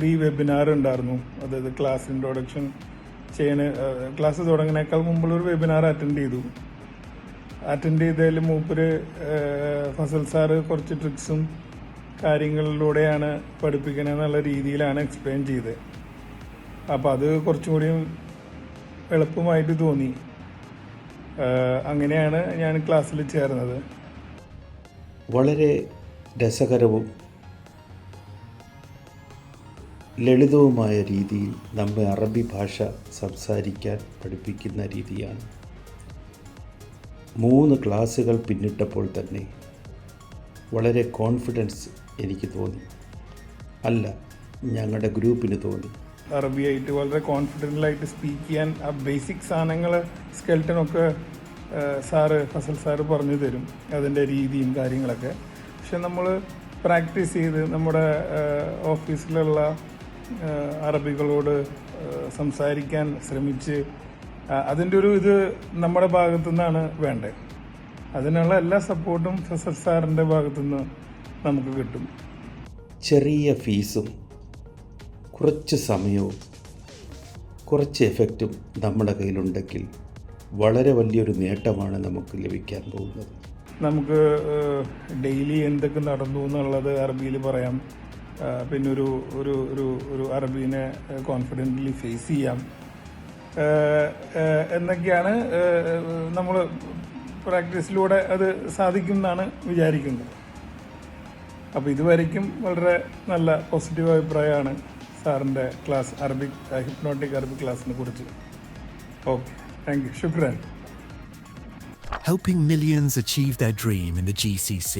Free webinar ഉണ്ടായിരുന്നു. അതായത് class introduction class തുടങ്ങുന്നേക്കാൾ മുമ്പുള്ളൊരു വെബിനാർ അറ്റൻഡ് ചെയ്തതിൽ മൂപ്പര് ഫസൽ സാറ് കുറച്ച് ട്രിക്സും കാര്യങ്ങളിലൂടെയാണ് പഠിപ്പിക്കണമെന്നുള്ള രീതിയിലാണ് എക്സ്പ്ലെയിൻ ചെയ്തത്. അപ്പോൾ അത് കുറച്ചും കൂടിയും എളുപ്പമായിട്ട് തോന്നി. അങ്ങനെയാണ് ഞാൻ ക്ലാസ്സിൽ ചേർന്നത്. വളരെ രസകരവും ലളിതവുമായ രീതിയിൽ നമ്മെ അറബി ഭാഷ സംസാരിക്കാൻ പഠിപ്പിക്കുന്ന രീതിയാണ്. 3 ക്ലാസ്സുകൾ പിന്നിട്ടപ്പോൾ തന്നെ വളരെ കോൺഫിഡൻസ് എനിക്ക് തോന്നി, അല്ല ഞങ്ങളുടെ ഗ്രൂപ്പിന് തോന്നി. അറബിയായിട്ട് വളരെ കോൺഫിഡൻ്റായിട്ട് സ്പീക്ക് ചെയ്യാൻ ആ ബേസിക് സാധനങ്ങൾ സ്കെൽട്ടനൊക്കെ ഫസൽ സാറ് പറഞ്ഞു തരും, അതിൻ്റെ രീതിയും കാര്യങ്ങളൊക്കെ. പക്ഷെ നമ്മൾ പ്രാക്ടീസ് ചെയ്ത് നമ്മുടെ ഓഫീസിലുള്ള അറബികളോട് സംസാരിക്കാൻ ശ്രമിച്ച് അതിൻ്റെ ഒരു ഇത് നമ്മുടെ ഭാഗത്തു നിന്നാണ് വേണ്ടത്. അതിനുള്ള എല്ലാ സപ്പോർട്ടും ഫസൽ സാറിൻ്റെ ഭാഗത്തുനിന്ന് നമുക്ക് കിട്ടും. ചെറിയ ഫീസും കുറച്ച് സമയവും കുറച്ച് എഫക്റ്റും നമ്മുടെ കയ്യിലുണ്ടെങ്കിൽ വളരെ വലിയൊരു നേട്ടമാണ് നമുക്ക് ലഭിക്കാൻ പോകുന്നത്. നമുക്ക് ഡെയിലി എന്തൊക്കെ നടന്നു എന്നുള്ളത് അറബിയിൽ പറയാം. പിന്നെ ഒരു അറബീനെ കോൺഫിഡൻ്റ്ലി ഫേസ് ചെയ്യാം എന്നൊക്കെയാണ് നമ്മൾ പ്രാക്ടീസിലൂടെ അത് സാധിക്കും എന്നാണ് വിചാരിക്കുന്നത്. അപ്പോൾ ഇതുവരയ്ക്കും വളരെ നല്ല പോസിറ്റീവ് അഭിപ്രായമാണ് സാറിൻ്റെ ക്ലാസ് ഹിപ്നോട്ടിക് അറബിക് ക്ലാസ്സിനെ കുറിച്ച്. ഓക്കെ, താങ്ക് യു, ശുക്രാൻ. Helping millions achieve their dream in the GCC.